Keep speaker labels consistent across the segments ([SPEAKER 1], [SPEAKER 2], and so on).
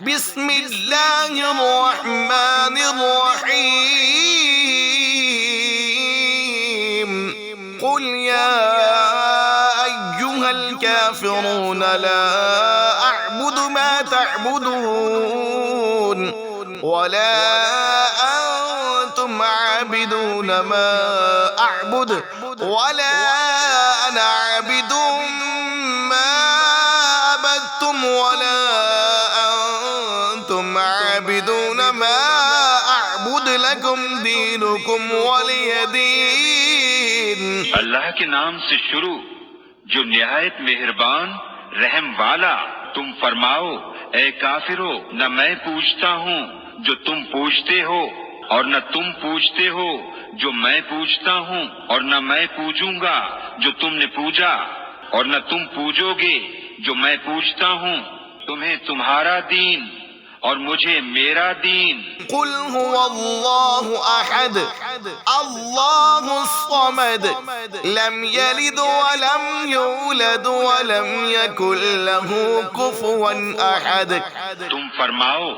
[SPEAKER 1] بسم اللہ الرحمن الرحیم قل یا ایہا الکافرون لا اعبد ما تعبدون ولا انتم عابدون ما اعبد ولا انا عابد ما عبدتم ولا انتم عابدون ما اعبد لكم دينكم ولي دين۔
[SPEAKER 2] اللہ کے نام سے شروع جو نہایت مہربان رحم والا۔ تم فرماؤ اے کافرو، نہ میں پوچھتا ہوں جو تم پوچھتے ہو، اور نہ تم پوچھتے ہو جو میں پوچھتا ہوں، اور نہ میں پوجوں گا جو تم نے پوجا، اور نہ تم پوجو گے جو میں پوچھتا ہوں۔ تمہیں تمہارا دین اور مجھے میرا دین۔
[SPEAKER 1] قل هو اللہ احد اللہ الصمد لم يلد ولم يولد ولم يكن له كفوا احد۔
[SPEAKER 2] تم فرماؤ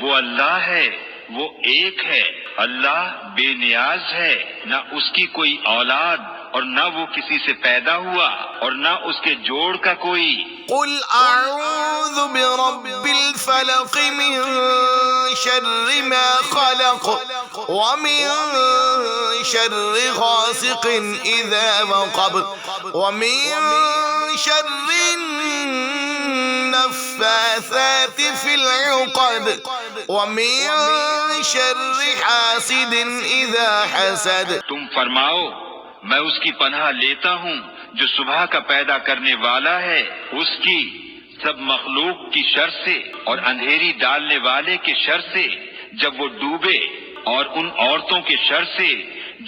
[SPEAKER 2] وہ اللہ ہے، وہ ایک ہے، اللہ بے نیاز ہے، نہ اس کی کوئی اولاد اور نہ وہ کسی سے پیدا ہوا اور نہ اس کے جوڑ کا کوئی۔
[SPEAKER 1] قل اعوذ برب الفلق من شر ما خلق ومن شر غاسق اذا وقب ومن شر النفاثات في العقد ومن شر حاسد اذا حسد۔
[SPEAKER 2] تم فرماؤ میں اس کی پناہ لیتا ہوں جو صبح کا پیدا کرنے والا ہے، اس کی سب مخلوق کی شر سے، اور اندھیری ڈالنے والے کے شر سے جب وہ ڈوبے، اور ان عورتوں کے شر سے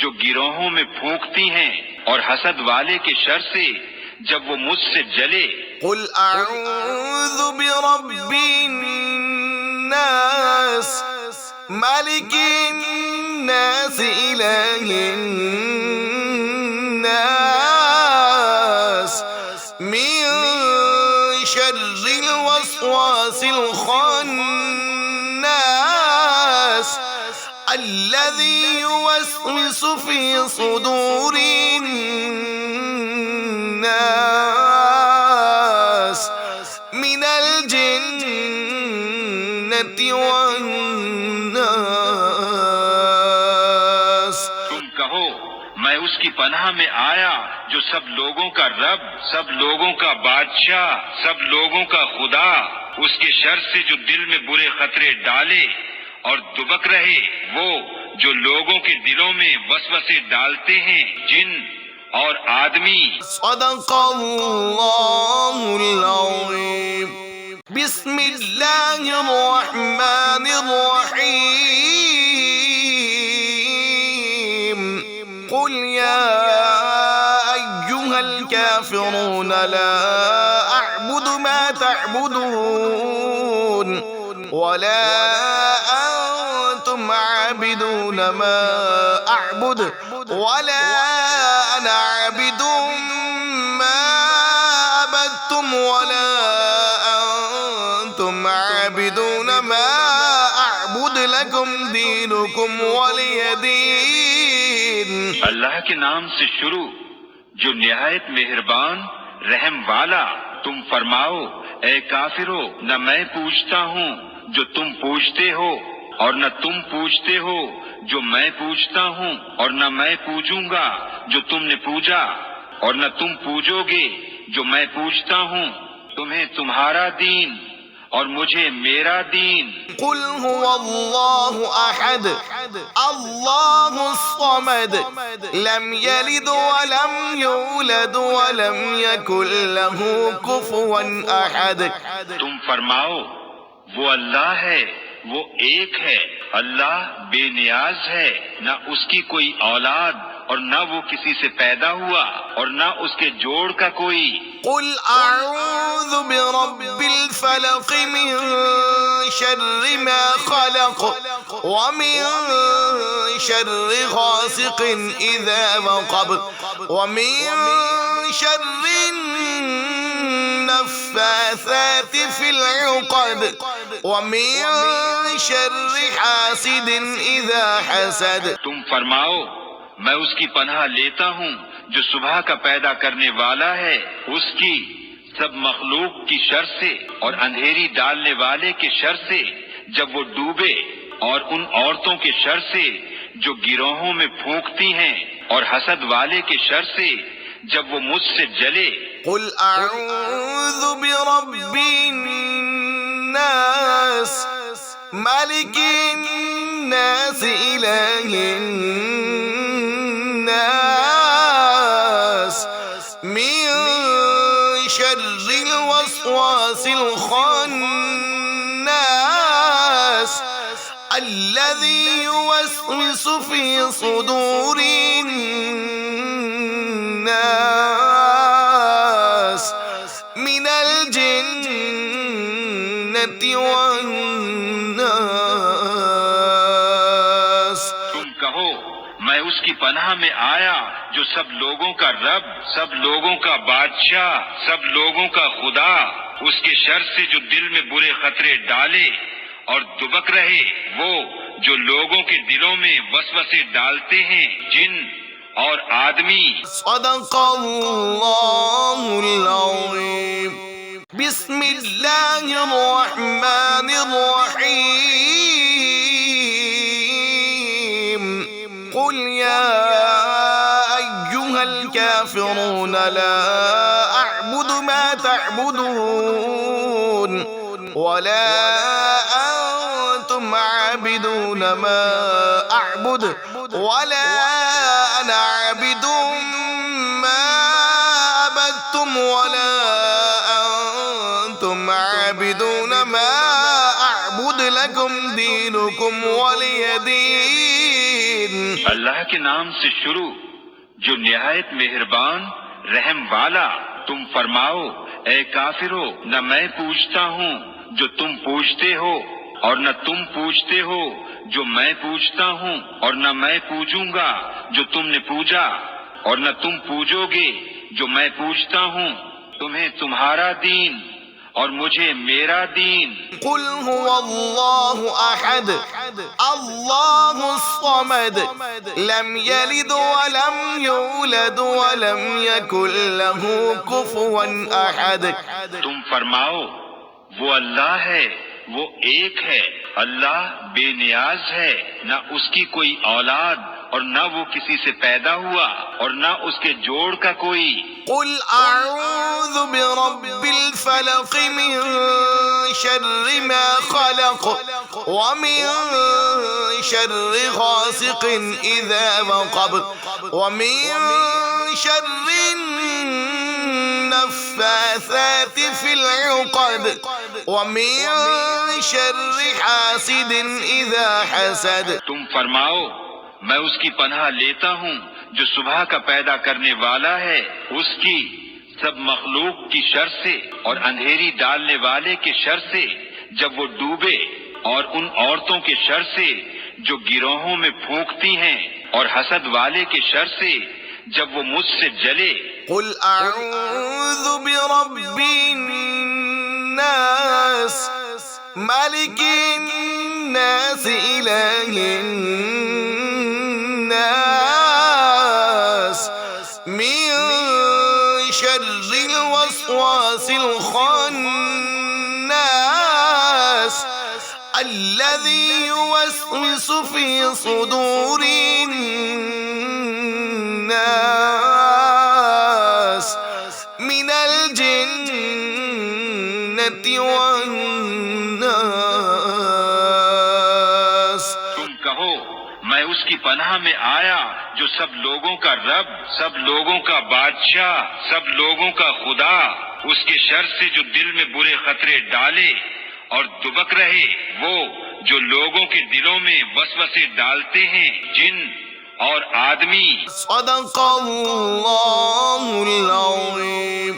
[SPEAKER 2] جو گروہوں میں پھونکتی ہیں، اور حسد والے کے شر سے جب وہ مجھ سے جلے۔
[SPEAKER 1] قل اعوذ برب الناس ملک الناس الہ الناس من شر الوسواس الخناس الذي يوسوس في صدور الناس من الجنة والناس۔
[SPEAKER 2] تم کہو میں اس کی پناہ میں آیا جو سب لوگوں کا رب، سب لوگوں کا بادشاہ، سب لوگوں کا خدا، اس کے شر سے جو دل میں برے خطرے ڈالے اور دبک رہے، وہ جو لوگوں کے دلوں میں وسوسے ڈالتے ہیں، جن اور آدمی۔
[SPEAKER 1] صدق اللہ العظیم۔ بسم اللہ الرحمن الرحیم قل یا ایہا الکافرون لا اعبد ما تعبدون ولا انتم عابدون ما اعبد ولا انا عابد ما عبدتم ولا انتم عابدون ما اعبد لكم دينكم ولي دين۔
[SPEAKER 2] اللہ کے نام سے شروع جو نہایت مہربان رحم والا۔ تم فرماؤ اے کافرو، نہ میں پوچھتا ہوں جو تم پوچھتے ہو، اور نہ تم پوچھتے ہو جو میں پوچھتا ہوں، اور نہ میں پوجوں گا جو تم نے پوجا، اور نہ تم پوجو گے جو میں پوچھتا ہوں۔ تمہیں تمہارا دین اور مجھے میرا دین۔
[SPEAKER 1] قل هو اللہ احد اللہ الصمد لم يلد ولم يولد ولم يكن له كفوا احد۔
[SPEAKER 2] تم فرماؤ وہ اللہ ہے، وہ ایک ہے، اللہ بے نیاز ہے، نہ اس کی کوئی اولاد اور نہ وہ کسی سے پیدا ہوا اور نہ اس کے جوڑ کا کوئی۔
[SPEAKER 1] قل اعوذ برب الفلق من شر ما خلق ومن شر غاسق اذا وقب ومن شر النفاثات النفاثات في العقد ومن شر حاسد إذا حسد.
[SPEAKER 2] تم فرماؤ میں اس کی پناہ لیتا ہوں جو صبح کا پیدا کرنے والا ہے، اس کی سب مخلوق کی شر سے اور اندھیری ڈالنے والے کے شر سے جب وہ ڈوبے، اور ان عورتوں کے شر سے جو گروہوں میں پھونکتی ہیں، اور حسد والے کے شر سے جب وہ مجھ سے جلے.
[SPEAKER 1] قل اعوذ برب الناس ملك الناس إله الناس من شر الوسواس الخناس الذي يوسوس في صدور الناس من الجنة والناس.
[SPEAKER 2] تم کہو میں اس کی پناہ میں آیا جو سب لوگوں کا رب، سب لوگوں کا بادشاہ، سب لوگوں کا خدا، اس کے شر سے جو دل میں برے خطرے ڈالے اور دبک رہے، وہ جو لوگوں کے دلوں میں وسوسے ڈالتے ہیں، جن اور آدمی.
[SPEAKER 1] صدق اللہ العظیم. بسم اللہ الرحمن الرحیم. قل یا ایہا الکافرون لا اعبد ما تعبدون ولا انتم عابدون ما اعبد ولا انا عابد ما عبدتم ولا انتم عابدون ما اعبد لكم دينكم ولي دين.
[SPEAKER 2] اللہ کے نام سے شروع جو نہایت مہربان رحم والا. تم فرماؤ اے کافرو، نہ میں پوچھتا ہوں جو تم پوچھتے ہو، اور نہ تم پوچھتے ہو جو میں پوچھتا ہوں، اور نہ میں پوجوں گا جو تم نے پوجا، اور نہ تم پوجو گے جو میں پوچھتا ہوں. تمہیں تمہارا دین اور مجھے میرا دین.
[SPEAKER 1] قل هو الله احد الله الصمد لم يلد ولم يولد ولم يكن له كفوا احد.
[SPEAKER 2] تم فرماؤ وہ اللہ ہے، وہ ایک ہے، اللہ بے نیاز ہے، نہ اس کی کوئی اولاد اور نہ وہ کسی سے پیدا ہوا اور نہ اس کے جوڑ کا کوئی.
[SPEAKER 1] قل اعوذ برب الفلق من شر ما خلق ومن شر غاسق اذا وقب ومن شر النفاثات في العقد ومن شر حاسد اذا حسد.
[SPEAKER 2] تم فرماؤ میں اس کی پناہ لیتا ہوں جو صبح کا پیدا کرنے والا ہے، اس کی سب مخلوق کی شر سے اور اندھیری ڈالنے والے کے شر سے جب وہ ڈوبے، اور ان عورتوں کے شر سے جو گروہوں میں پھونکتی ہیں، اور حسد والے کے شر سے جب وہ مجھ سے جلے.
[SPEAKER 1] قل اعوذ برب الناس ملك الناس إله الناس من شر الوسواس الخناس الذي يوسوس في صدور الناس من الجنة والناس.
[SPEAKER 2] تم کہو میں اس کی پناہ میں آیا جو سب لوگوں کا رب، سب لوگوں کا بادشاہ، سب لوگوں کا خدا، اس کے شر سے جو دل میں برے خطرے ڈالے اور دبک رہے، وہ جو لوگوں کے دلوں میں وسوسے ڈالتے ہیں، جن اور آدمی.
[SPEAKER 1] صدق اللہ العظیم.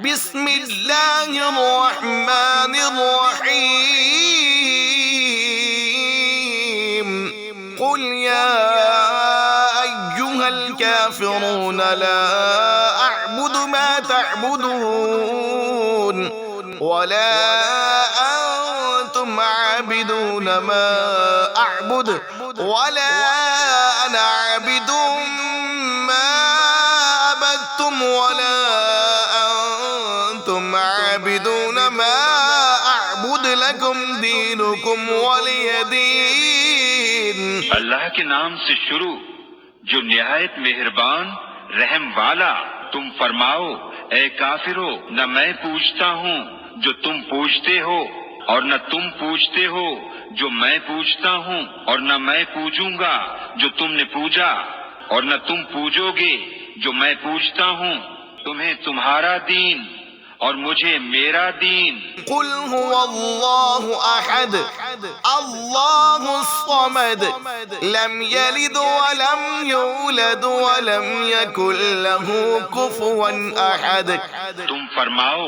[SPEAKER 1] بسم اللہ الرحمن الرحیم. قل یا ایہا الکافرون لا اعبد ما تعبدون ولا أنتم عابدون ما أعبد ولا أنا عابد ما عبدتم ولا أنتم عابدون ما أعبد لكم دينكم ولي دين.
[SPEAKER 2] اللہ کے نام سے شروع جو نہایت مہربان رحم والا. تم فرماؤ اے کافرو نہ میں پوچھتا ہوں جو تم پوچھتے ہو اور نہ تم پوچھتے ہو جو میں پوچھتا ہوں اور نہ میں پوجوں گا جو تم نے پوجا اور نہ تم پوجو گے جو میں پوچھتا ہوں. تمہیں تمہارا دین اور مجھے میرا دین.
[SPEAKER 1] قل هو الله أحد الله الصمد لم يلد ولم يولد ولم يكن له كفوا أحد.
[SPEAKER 2] تم فرماؤ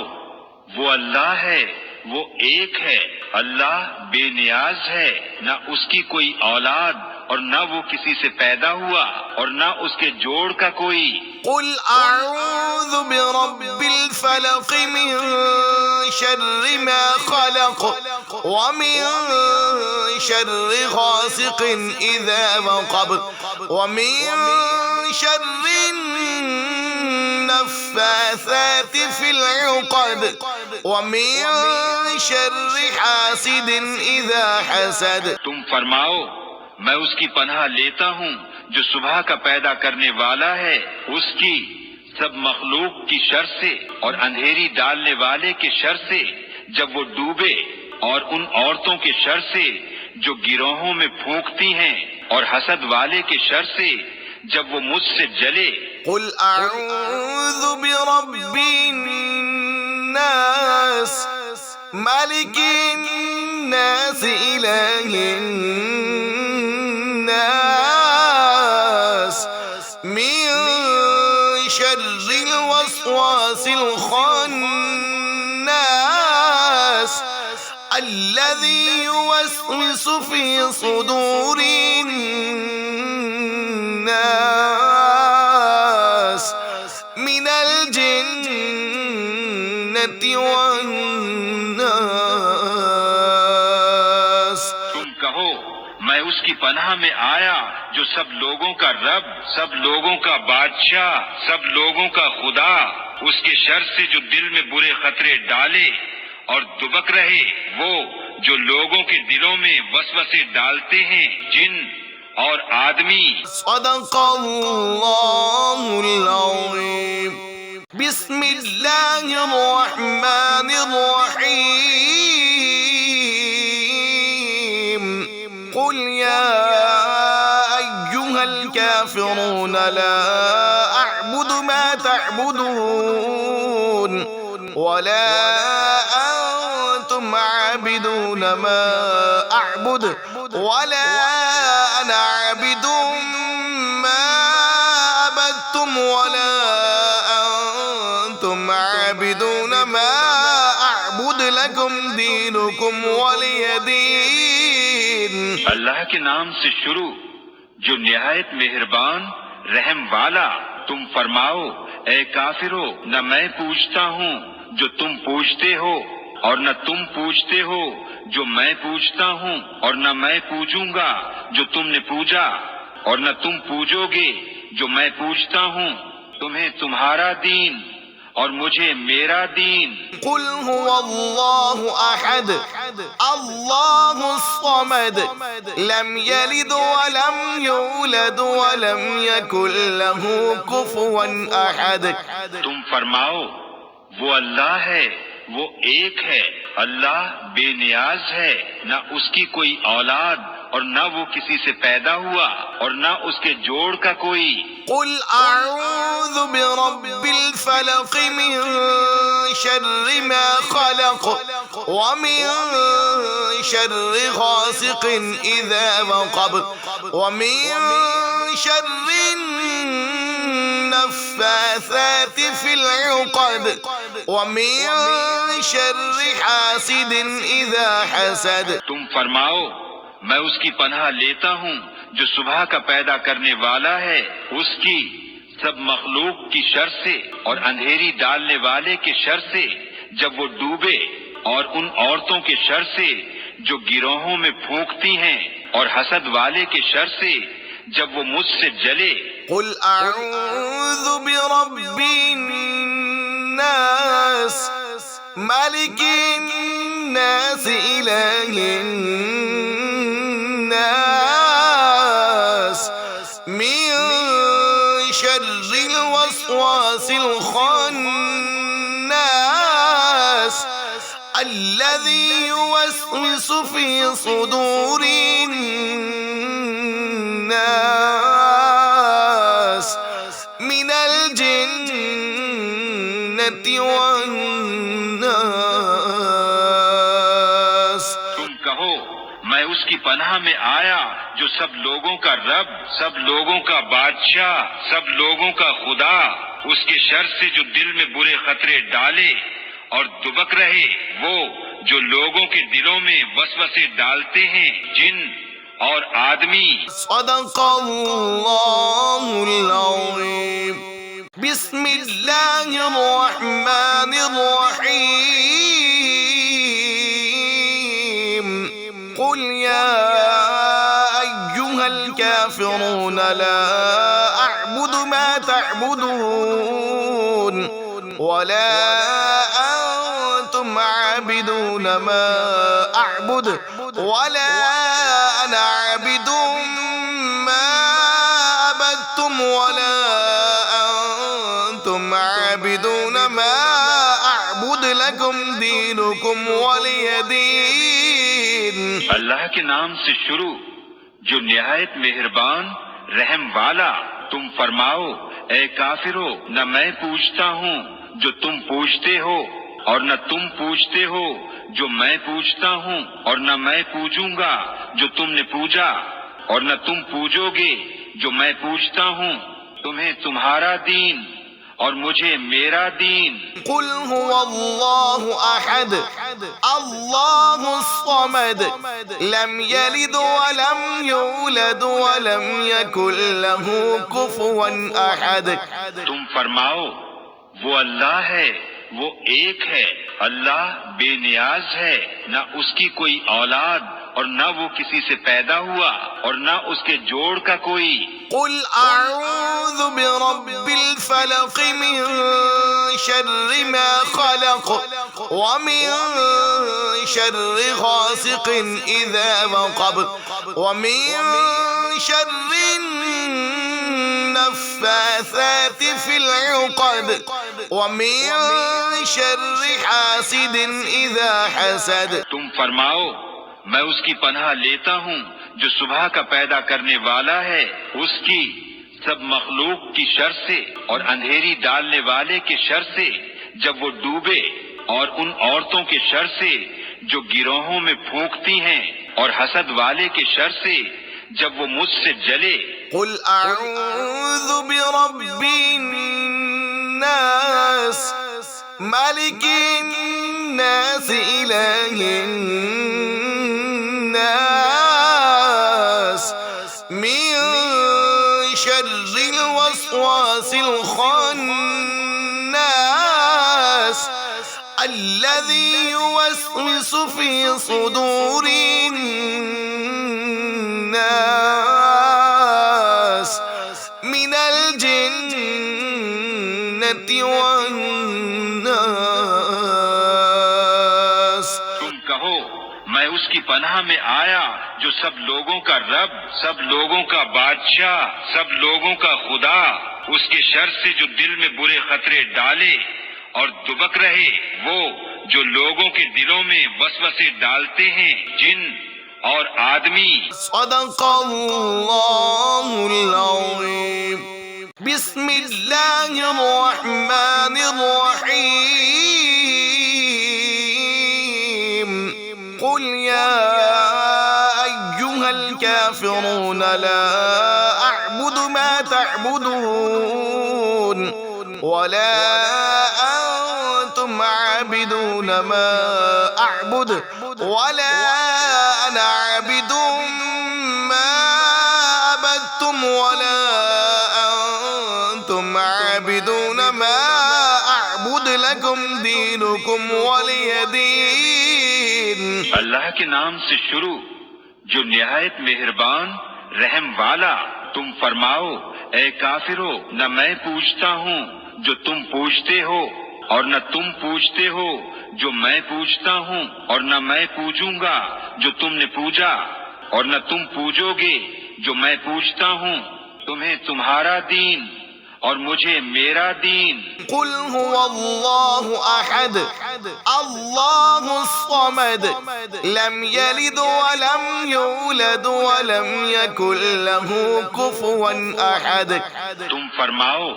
[SPEAKER 2] وہ اللہ ہے، وہ ایک ہے. اللہ بے نیاز ہے، نہ اس کی کوئی اولاد اور نہ وہ کسی سے پیدا ہوا اور نہ اس کے جوڑ کا کوئی.
[SPEAKER 1] قل أعوذ برب الفلق من شر ما خلق ومن شر غاسق إذا وقب ومن شر النفاثات في العقد ومن شر حاسد إذا حسد.
[SPEAKER 2] تم فرماؤ میں اس کی پناہ لیتا ہوں جو صبح کا پیدا کرنے والا ہے، اس کی سب مخلوق کی شر سے اور اندھیری ڈالنے والے کے شر سے جب وہ ڈوبے، اور ان عورتوں کے شر سے جو گروہوں میں پھونکتی ہیں، اور حسد والے کے شر سے جب وہ مجھ سے جلے.
[SPEAKER 1] قل أعوذ برب الناس ملك الناس إله الناس من شر الوسواس الخناس الذي يوسوس في صدور الناس من الجنة والناس.
[SPEAKER 2] تم کہو میں اس کی پناہ میں آیا جو سب لوگوں کا رب، سب لوگوں کا بادشاہ، سب لوگوں کا خدا، اس کے شر سے جو دل میں برے خطرے ڈالے اور دبک رہے، وہ جو لوگوں کے دلوں میں وسوسے ڈالتے ہیں، جن اور آدمی.
[SPEAKER 1] صدق اللہ العظیم. بسم اللہ الرحمن الرحیم. قل يا أيها الكافرون لا أعبد ما تعبدون ولا أنتم عابدون ما أعبد ولا أنا عابد ما عبدتم ولا أنتم عابدون ما أعبد لكم دينكم ولي دين.
[SPEAKER 2] اللہ کے نام سے شروع جو نہایت مہربان رحم والا. تم فرماؤ اے کافرو نہ میں پوچھتا ہوں جو تم پوچھتے ہو اور نہ تم پوچھتے ہو جو میں پوچھتا ہوں اور نہ میں پوجوں گا جو تم نے پوجا اور نہ تم پوجو گے جو میں پوچھتا ہوں. تمہیں تمہارا دین اور مجھے میرا دین.
[SPEAKER 1] قل هو الله أحد الله الصمد لم يلد ولم يولد ولم يكن له كفوا أحد.
[SPEAKER 2] تم فرماؤ وہ اللہ ہے، وہ ایک ہے. اللہ بے نیاز ہے، نہ اس کی کوئی اولاد اور نہ وہ کسی سے پیدا ہوا اور نہ اس کے جوڑ کا کوئی.
[SPEAKER 1] قل أعوذ برب الفلق من شر ما خلق ومن شر غاسق إذا وقب ومن شر النفاثات في العقد ومن شر حاسد إذا حسد.
[SPEAKER 2] تم فرماؤ میں اس کی پناہ لیتا ہوں جو صبح کا پیدا کرنے والا ہے، اس کی سب مخلوق کی شر سے اور اندھیری ڈالنے والے کے شر سے جب وہ ڈوبے، اور ان عورتوں کے شر سے جو گروہوں میں پھونکتی ہیں، اور حسد والے کے شر سے جب وہ مجھ سے جلے۔
[SPEAKER 1] قل اعوذ برب الناس ملك الناس إله الناس من شر الوسواس الخناس الذي يوسوس في صدور الناس من الجنة والناس۔
[SPEAKER 2] تم کہو میں اس کی پناہ میں آیا جو سب لوگوں کا رب، سب لوگوں کا بادشاہ، سب لوگوں کا خدا، اس کے شر سے جو دل میں برے خطرے ڈالے اور دبک رہے، وہ جو لوگوں کے دلوں میں وسوسے ڈالتے ہیں، جن اور آدمی۔
[SPEAKER 1] صدق اللہ العظیم۔ بسم اللہ الرحمن الرحیم۔ قل یا ایہا الکافرون لا اعبد ما تعبدون ولا انتم عابدون ما اعبد ولا انا عابد ما عبدتم ولا انتم عابدون ما اعبد لكم دينكم ولي دين۔
[SPEAKER 2] اللہ کے نام سے شروع جو نہایت مہربان رحم والا۔ تم فرماؤ اے کافرو، نہ میں پوچھتا ہوں جو تم پوچھتے ہو، اور نہ تم پوچھتے ہو جو میں پوچھتا ہوں، اور نہ میں پوجوں گا جو تم نے پوجا، اور نہ تم پوجو گے جو میں پوچھتا ہوں۔ تمہیں تمہارا دین اور مجھے میرا دین۔
[SPEAKER 1] قل هو اللہ احد اللہ الصمد لم یلد ولم یولد ولم یکن له کفوا احد۔
[SPEAKER 2] تم فرماؤ وہ اللہ ہے، وہ ایک ہے، اللہ بے نیاز ہے، نہ اس کی کوئی اولاد اور نہ وہ کسی سے پیدا ہوا اور نہ اس کے جوڑ کا کوئی۔
[SPEAKER 1] قل اعوذ برب الفلق من شر ما خلق ومن شر غاسق اذا وقب ومن شر النفاثات في العقد ومن شر حاسد اذا حسد۔
[SPEAKER 2] تم فرماؤ میں اس کی پناہ لیتا ہوں جو صبح کا پیدا کرنے والا ہے، اس کی سب مخلوق کی شر سے، اور اندھیری ڈالنے والے کے شر سے جب وہ ڈوبے، اور ان عورتوں کے شر سے جو گروہوں میں پھونکتی ہیں، اور حسد والے کے شر سے جب وہ مجھ سے جلے۔
[SPEAKER 1] قل اعوذ برب الناس ملك الناس إله الناس من شر الوسواس الخناس الذي يوسوس في صدور الناس من الجنة والناس۔
[SPEAKER 2] تم کہو میں اس کی پناہ میں آیا جو سب لوگوں کا رب، سب لوگوں کا بادشاہ، سب لوگوں کا خدا، اس کے شر سے جو دل میں برے خطرے ڈالے اور دبک رہے، وہ جو لوگوں کے دلوں میں وسوسے ڈالتے ہیں، جن اور آدمی۔
[SPEAKER 1] صدق اللہ العظیم۔ بسم اللہ الرحمن الرحیم۔ قل یا ایہا الکافرون لا اعبد ما تعبدون ولا انتم عابدون ما اعبد ولا انا عابد ما عبدتم ولا انتم عابدون ما اعبد لكم دينكم ولي دين.
[SPEAKER 2] اللہ کے نام سے شروع جو نہایت مہربان رحم والا. تم فرماؤ اے کافرو نہ میں پوچھتا ہوں جو تم پوچھتے ہو اور نہ تم پوچھتے ہو جو میں پوچھتا ہوں اور نہ میں پوجوں گا جو تم نے پوجا اور نہ تم پوجو گے جو میں پوچھتا ہوں. تمہیں تمہارا دین اور مجھے میرا دین.
[SPEAKER 1] قل هو الله أحد الله الصمد لم يلد ولم يولد ولم يكن له كفوا أحد.
[SPEAKER 2] تم فرماؤ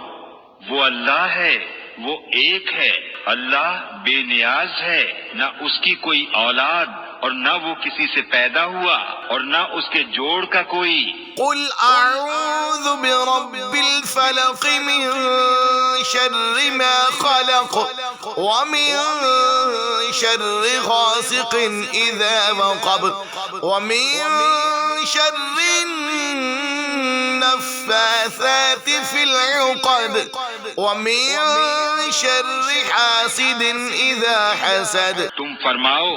[SPEAKER 2] وہ اللہ ہے، وہ ایک ہے. اللہ بے نیاز ہے، نہ اس کی کوئی اولاد اور نہ وہ کسی سے پیدا ہوا اور نہ اس کے جوڑ کا کوئی.
[SPEAKER 1] قل أعوذ برب الفلق من شر ما خلق ومن شر غاسق إذا وقب ومن شر النفاثات في العقد ومن شر حاسد إذا حسد.
[SPEAKER 2] تم فرماؤ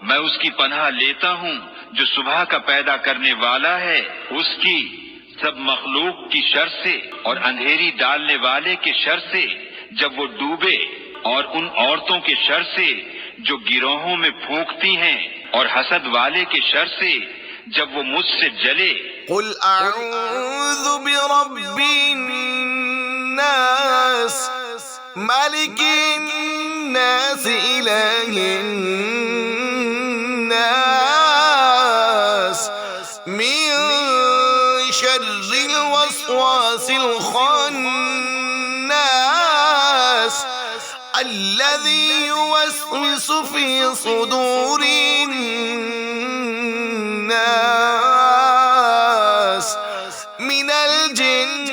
[SPEAKER 2] میں اس کی پناہ لیتا ہوں جو صبح کا پیدا کرنے والا ہے، اس کی سب مخلوق کی شر سے اور اندھیری ڈالنے والے کے شر سے جب وہ ڈوبے، اور ان عورتوں کے شر سے جو گروہوں میں پھونکتی ہیں، اور حسد والے کے شر سے جب وہ مجھ سے جلے.
[SPEAKER 1] قل أعوذ برب الناس ملك الناس إله الناس من شر الوسواس الخناس الذي يوسوس في صدور الناس من الجنة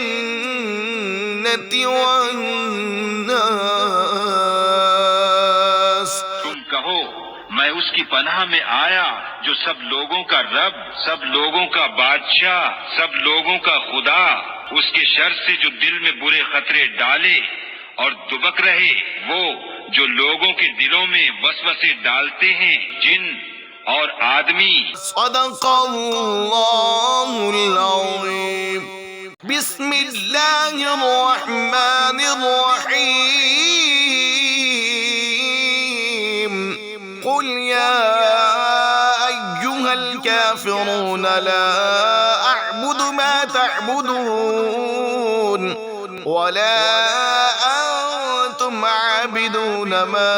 [SPEAKER 1] والناس.
[SPEAKER 2] تم کہو میں اس کی پناہ میں آیا جو سب لوگوں کا رب، سب لوگوں کا بادشاہ، سب لوگوں کا خدا، اس کے شر سے جو دل میں برے خطرے ڈالے اور دبک رہے، وہ جو لوگوں کے دلوں میں وسوسے ڈالتے ہیں، جن اور آدمی.
[SPEAKER 1] صدق اللہ العظیم. بسم اللہ الرحمن الرحیم. قل يا أيها الكافرون لا أعبد ما تعبدون ولا أنتم عابدون ما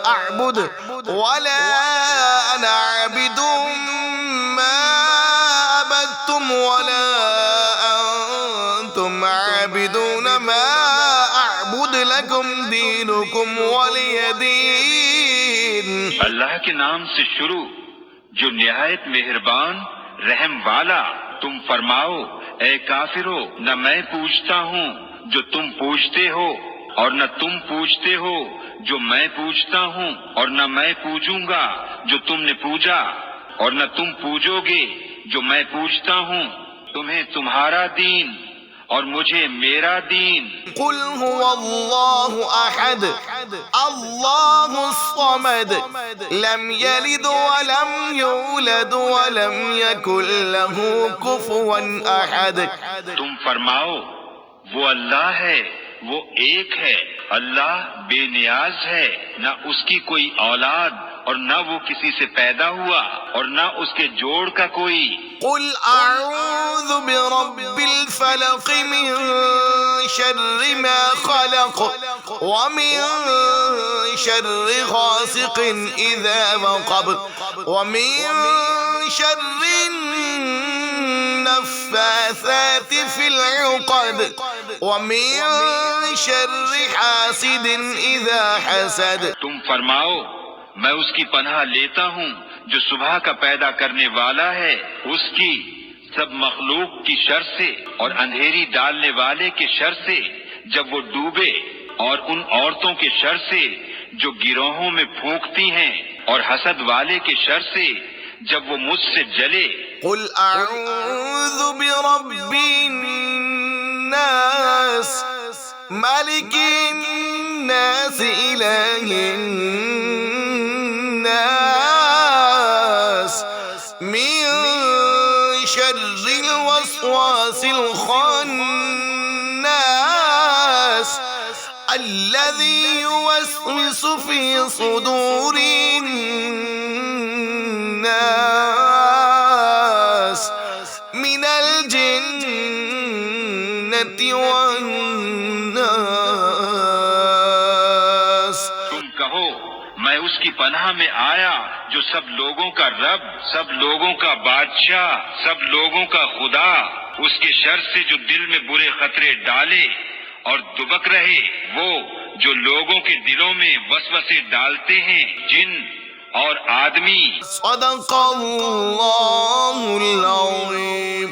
[SPEAKER 1] أعبد ولا أنا عابد ما عبدتم ولا أنتم عابدون ما أعبد لكم دينكم ولي دين.
[SPEAKER 2] اللہ کے نام سے شروع جو نہایت مہربان رحم والا. تم فرماؤ اے کافرو نہ میں پوچھتا ہوں جو تم پوچھتے ہو اور نہ تم پوچھتے ہو جو میں پوچھتا ہوں اور نہ میں پوجوں گا جو تم نے پوجا اور نہ تم پوجو گے جو میں پوچھتا ہوں. تمہیں تمہارا دین اور مجھے میرا دین.
[SPEAKER 1] قل هو الله أحد الله الصمد لم يلد ولم يولد ولم يكن له كفوا أحد.
[SPEAKER 2] تم فرماؤ وہ اللہ ہے، وہ ایک ہے. اللہ بے نیاز ہے، نہ اس کی کوئی اولاد اور نہ وہ کسی سے پیدا ہوا اور نہ اس کے جوڑ کا کوئی.
[SPEAKER 1] قل أعوذ برب الفلق من شر ما خلق ومن شر غاسق إذا وقب ومن شر النفاثات في العقد ومن شر حاسد إذا حسد.
[SPEAKER 2] تم فرماؤ میں اس کی پناہ لیتا ہوں جو صبح کا پیدا کرنے والا ہے، اس کی سب مخلوق کی شر سے اور اندھیری ڈالنے والے کے شر سے جب وہ ڈوبے، اور ان عورتوں کے شر سے جو گروہوں میں پھونکتی ہیں، اور حسد والے کے شر سے جب وہ مجھ سے جلے.
[SPEAKER 1] قل أعوذ برب الناس ملك الناس إله الناس من شر الوسواس الخناس الذي يوسوس في صدور الناس من الجنة والناس.
[SPEAKER 2] تم کہو میں اس کی پناہ میں آیا جو سب لوگوں کا رب، سب لوگوں کا بادشاہ، سب لوگوں کا خدا، اس کے شر سے جو دل میں برے خطرے ڈالے اور دبک رہے، وہ جو لوگوں کے دلوں میں وسوسے ڈالتے ہیں، جن اور آدمی.
[SPEAKER 1] صدق اللہ العظیم.